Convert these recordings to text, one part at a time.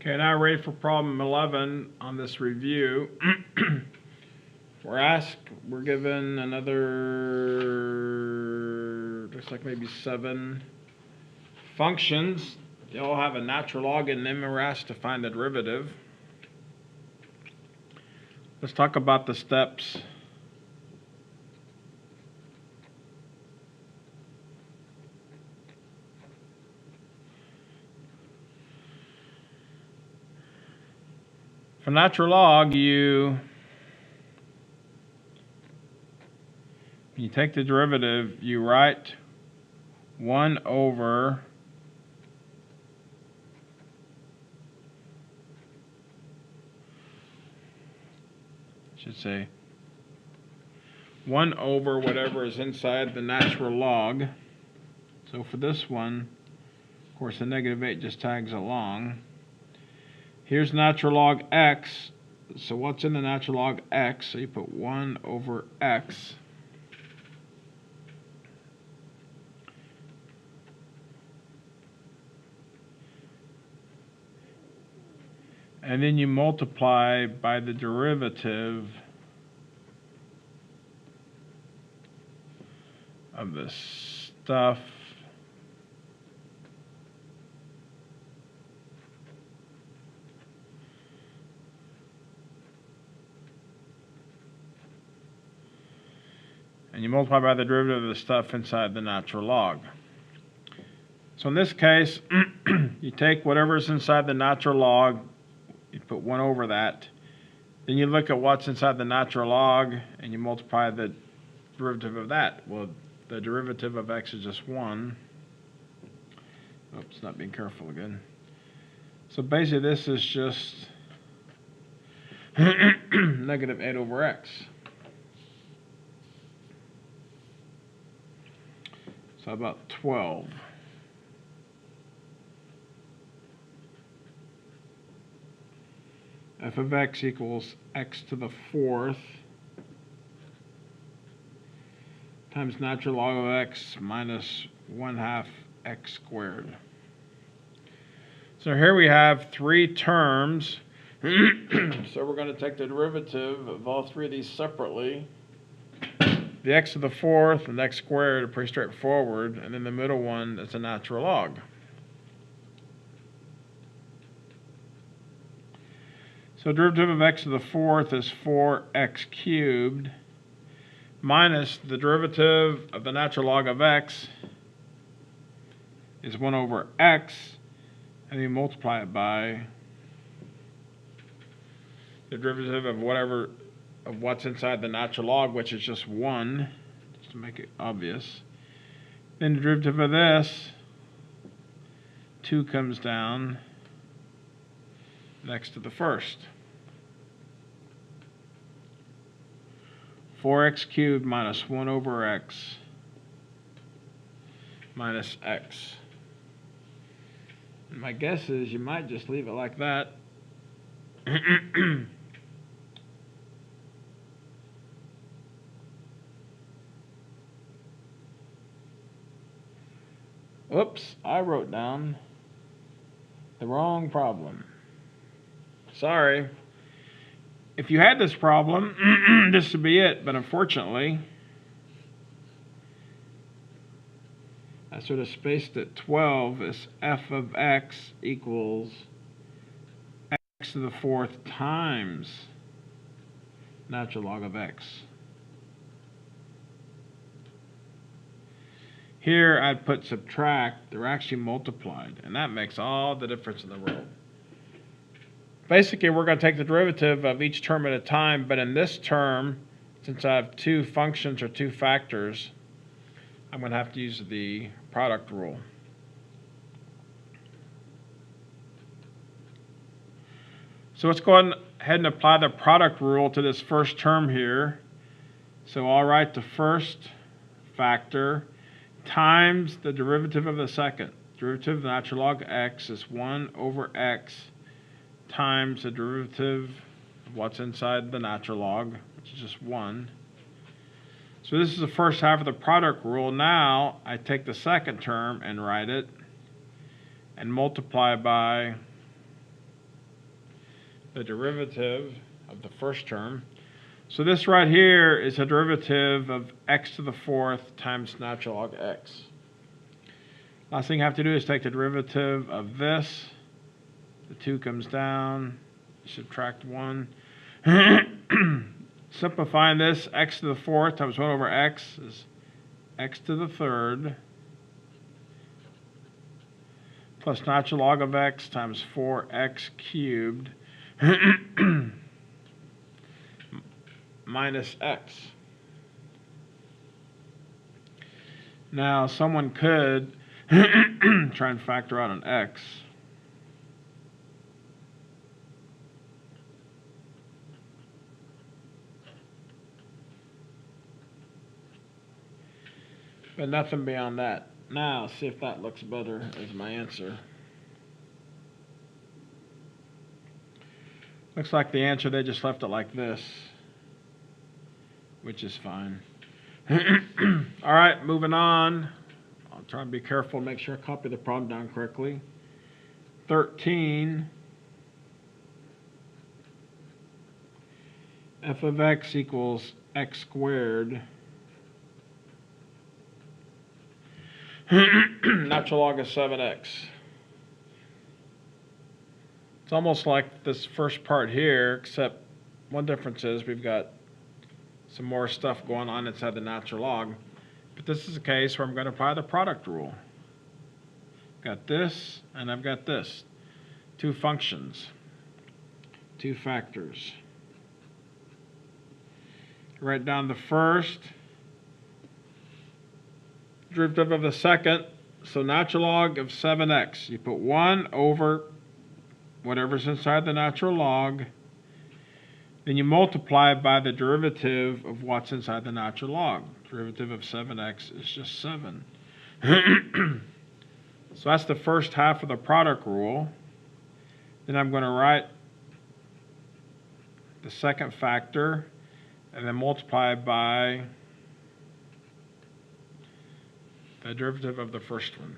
Okay, now ready for problem 11 on this review. We're given another, looks like maybe 7 functions. They all have a natural log in them, and we're asked to find the derivative. Let's talk about the steps. For natural log, you take the derivative, you write 1 over say 1 over whatever is inside the natural log. So for this one, of course, the -8 just tags along. Here's natural log x. So what's in the natural log x? So you put 1 over x. And then you multiply by the derivative of the stuff and you multiply by the derivative of the stuff inside the natural log. So in this case, you take whatever's inside the natural log, you put 1 over that, then you look at what's inside the natural log and you multiply the derivative of that. Well, the derivative of x is just 1. Oops, not being careful again. So basically this is just -8 over x. So about 12. F of x equals x to the 4th times natural log of x minus 1/2 x squared. So here we have 3 terms. So we're going to take the derivative of all 3 of these separately. The x to the 4th and x squared are pretty straightforward, and then the middle one is a natural log. So derivative of x to the 4th is 4x cubed minus the derivative of the natural log of x is 1 over x, and you multiply it by the derivative of what's inside the natural log, which is just 1, just to make it obvious. Then the derivative of this, 2 comes down next to the first. 4x cubed minus 1 over x minus x. And my guess is you might just leave it like that. Whoops, I wrote down the wrong problem. Sorry. If you had this problem, this would be it, but unfortunately, I sort of spaced it 12 as f of x equals x to the 4th times natural log of x. Here I'd put subtract, they're actually multiplied, and that makes all the difference in the world. Basically, we're going to take the derivative of each term at a time, but in this term, since I have 2 functions or 2 factors, I'm going to have to use the product rule. So let's go ahead and apply the product rule to this first term here. So I'll write the first factor times the derivative of the second. Derivative of the natural log of x is 1 over x times the derivative of what's inside the natural log, which is just 1. So this is the first half of the product rule. Now I take the second term and write it and multiply by the derivative of the first term. So this right here is a derivative of x to the fourth times natural log x. Last thing you have to do is take the derivative of this. The 2 comes down, subtract 1. Simplifying this, x to the fourth times 1 over x is x to the third plus natural log of x times 4x cubed minus x. Now someone could try and factor out an x. But nothing beyond that. Now, see if that looks better as my answer. Looks like the answer, they just left it like this, which is fine. All right, moving on. I'll try and be careful, make sure I copy the problem down correctly. 13. F of x equals x squared. Natural log of 7x. It's almost like this first part here, except one difference is we've got some more stuff going on inside the natural log. But this is a case where I'm going to apply the product rule. Got this, and I've got this. 2 functions, 2 factors. Write down the first, derivative of the second, so natural log of 7x. You put 1 over whatever's inside the natural log, then you multiply by the derivative of what's inside the natural log. Derivative of 7x is just 7. So that's the first half of the product rule. Then I'm going to write the second factor and then multiply by the derivative of the first one.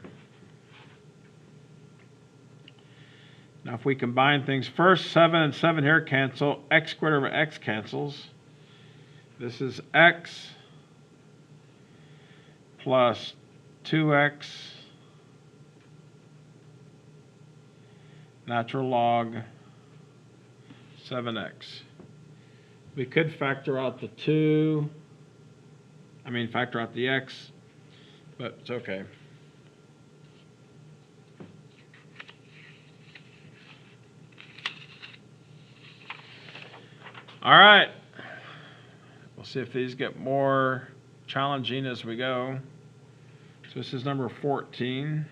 Now if we combine things first, 7 and 7 here cancel. X squared over x cancels. This is x plus 2x natural log 7x. We could factor out the 2, factor out the x, but it's okay. All right. We'll see if these get more challenging as we go. So this is number 14.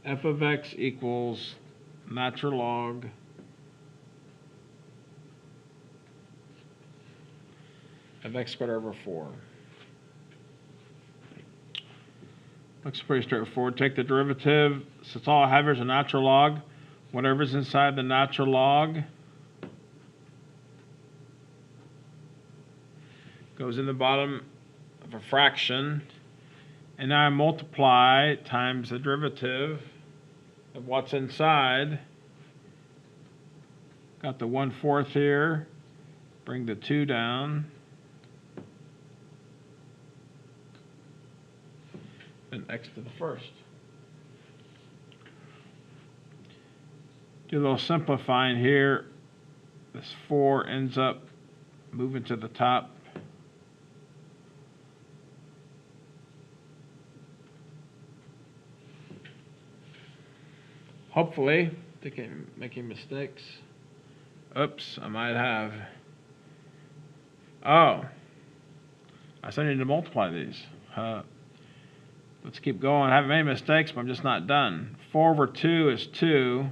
F of x equals natural log of x squared over 4. Looks pretty straightforward. Take the derivative. Since all I have here is a natural log, whatever's inside the natural log goes in the bottom of a fraction. And now I multiply times the derivative of what's inside. Got the 1/4 here. Bring the 2 down. And x to the first. Do a little simplifying here. This 4 ends up moving to the top. Hopefully, thinking making mistakes. Oops, I might have. Oh, I still need to multiply these. Let's keep going. I haven't made mistakes, but I'm just not done. 4 over 2 is 2.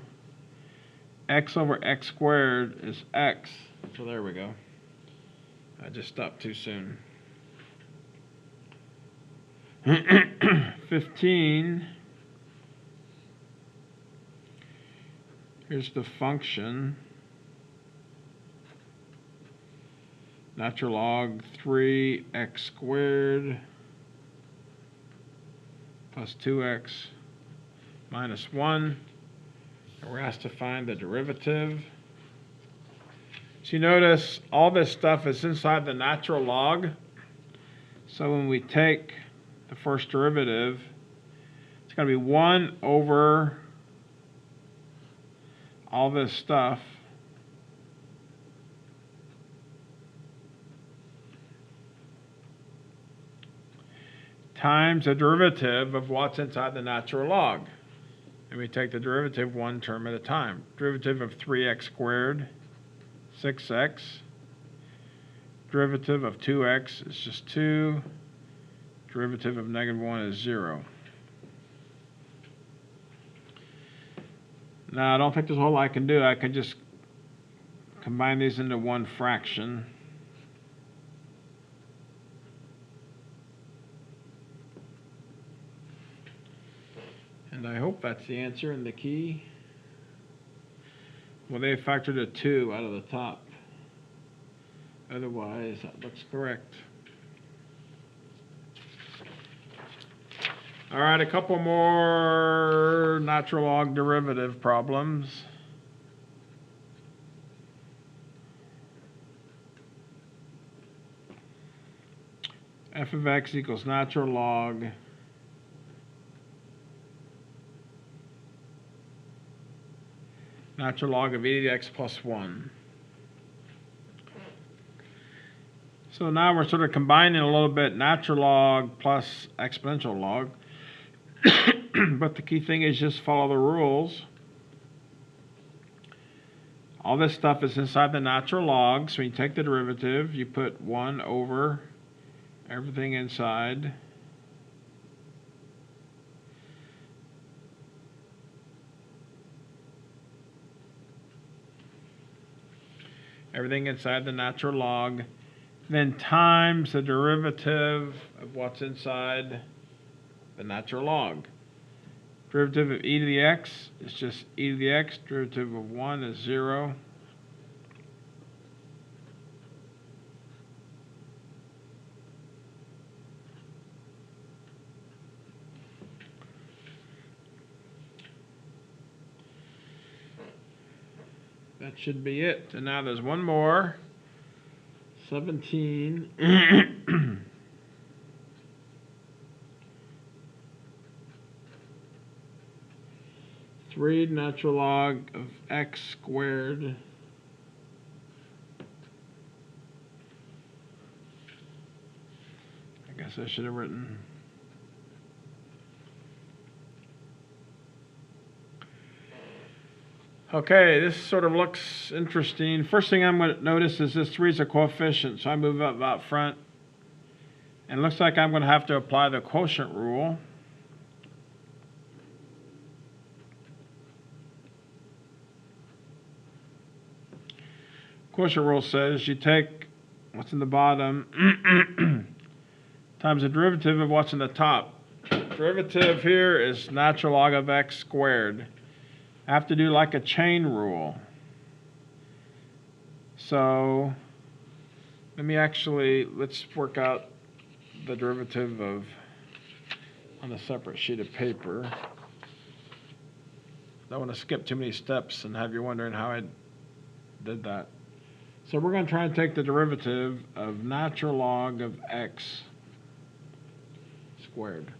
X over x squared is x. So there we go. I just stopped too soon. 15. Here's the function. Natural log 3x squared plus 2x minus 1. And we're asked to find the derivative. So you notice all this stuff is inside the natural log. So when we take the first derivative, it's going to be 1 over all this stuff times the derivative of what's inside the natural log. And we take the derivative one term at a time. Derivative of 3x squared, 6x. Derivative of 2x is just 2. Derivative of -1 is 0. Now, I don't think there's a whole lot I can do. I can just combine these into one fraction. And I hope that's the answer and the key. Well, they factored a 2 out of the top. Otherwise, that looks correct. All right, a couple more natural log derivative problems. F of x equals natural log of e to the x plus 1. So now we're sort of combining a little bit natural log plus exponential log. But the key thing is just follow the rules. All this stuff is inside the natural log, so when you take the derivative, you put 1 over everything inside. Everything inside the natural log, then times the derivative of what's inside the natural log. Derivative of e to the x is just e to the x. Derivative of 1 is 0. That should be it. And now there's one more. 17. 3 natural log of x squared I guess I should have written okay, this sort of looks interesting. First thing I'm going to notice is this 3 is a coefficient, so I move up out front. And it looks like I'm going to have to apply the quotient rule. Quotient rule says you take what's in the bottom times the derivative of what's in the top. Derivative here is natural log of x squared. I have to do like a chain rule. So let's work out the derivative of on a separate sheet of paper. I don't want to skip too many steps and have you wondering how I did that. So we're going to try and take the derivative of natural log of x squared.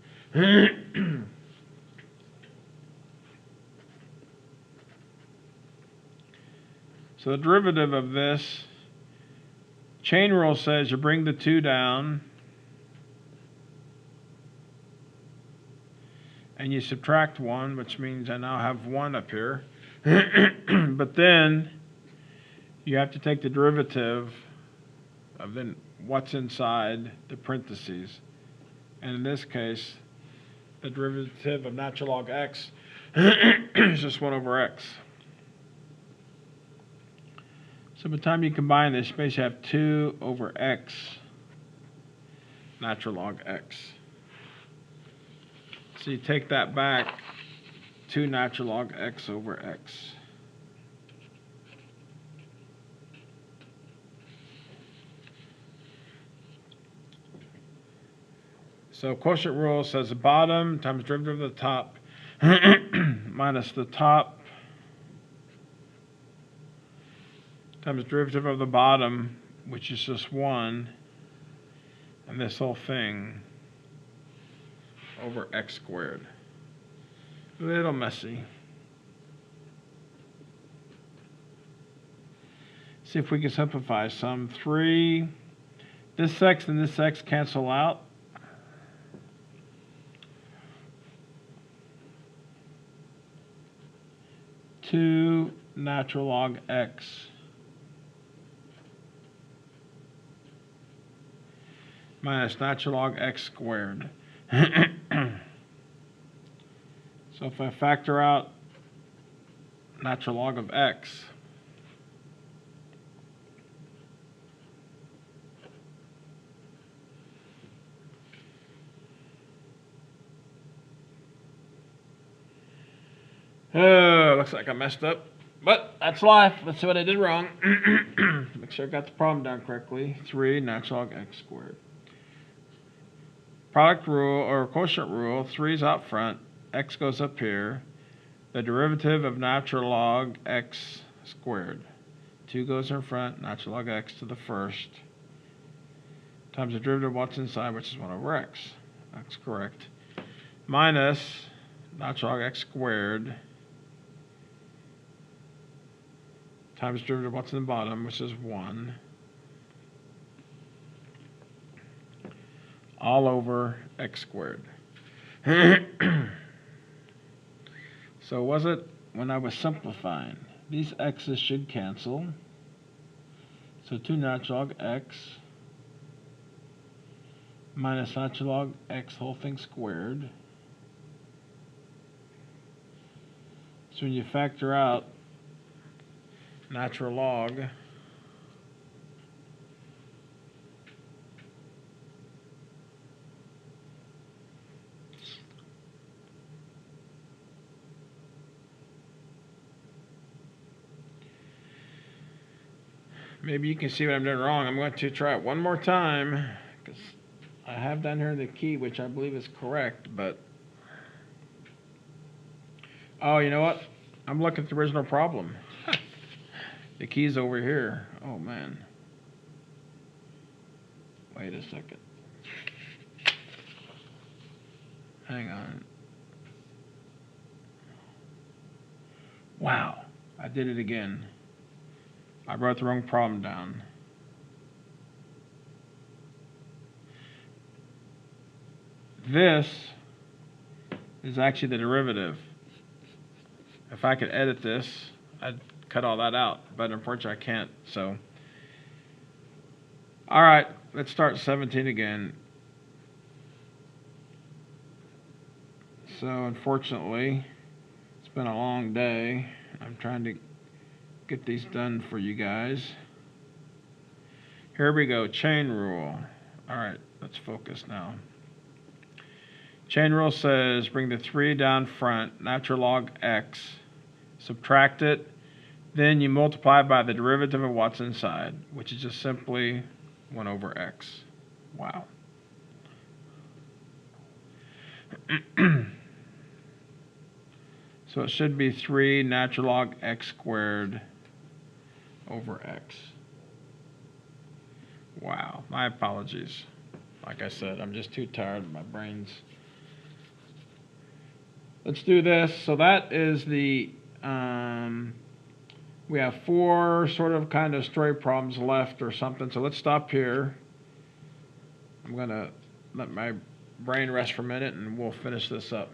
So the derivative of this, chain rule says you bring the 2 down and you subtract 1, which means I now have 1 up here. But then you have to take the derivative of then what's inside the parentheses. And in this case, the derivative of natural log x is just 1 over x. So by the time you combine this, you basically have 2 over x, natural log x. So you take that back, 2 natural log x over x. So quotient rule says the bottom times derivative of the top minus the top times derivative of the bottom, which is just 1, and this whole thing over x squared. A little messy. See if we can simplify some. 3, this x and this x cancel out. Two natural log x minus natural log x squared. So if I factor out natural log of x, looks like I messed up, but that's life. Let's see what I did wrong. Make sure I got the problem down correctly. 3 natural log x squared. Product rule or quotient rule, 3 is out front, x goes up here. The derivative of natural log x squared. 2 goes in front, natural log x to the first, times the derivative of what's inside, which is 1 over x. That's correct. Minus natural log x squared times derivative of what's in the bottom, which is 1, all over x squared. So was it when I was simplifying? These x's should cancel. So 2 natural log x minus natural log x whole thing squared. So when you factor out natural log, maybe you can see what I'm doing wrong. I'm going to try it one more time because I have down here the key, which I believe is correct, but oh, you know what? I'm looking at the original problem. The key's over here. Oh, man. Wait a second. Hang on. Wow. I did it again. I wrote the wrong problem down. This is actually the derivative. If I could edit this, I'd cut all that out, but unfortunately I can't. So, all right, let's start 17 again. So unfortunately, it's been a long day. I'm trying to get these done for you guys. Here we go, chain rule. All right, let's focus now. Chain rule says bring the 3 down front, natural log x, subtract it, then you multiply by the derivative of what's inside, which is just simply 1 over x. Wow. So it should be 3 natural log x squared over x. Wow, my apologies. Like I said, I'm just too tired, my brain's... Let's do this. So that is the, we have 4 sort of kind of story problems left or something. So let's stop here. I'm going to let my brain rest for a minute and we'll finish this up.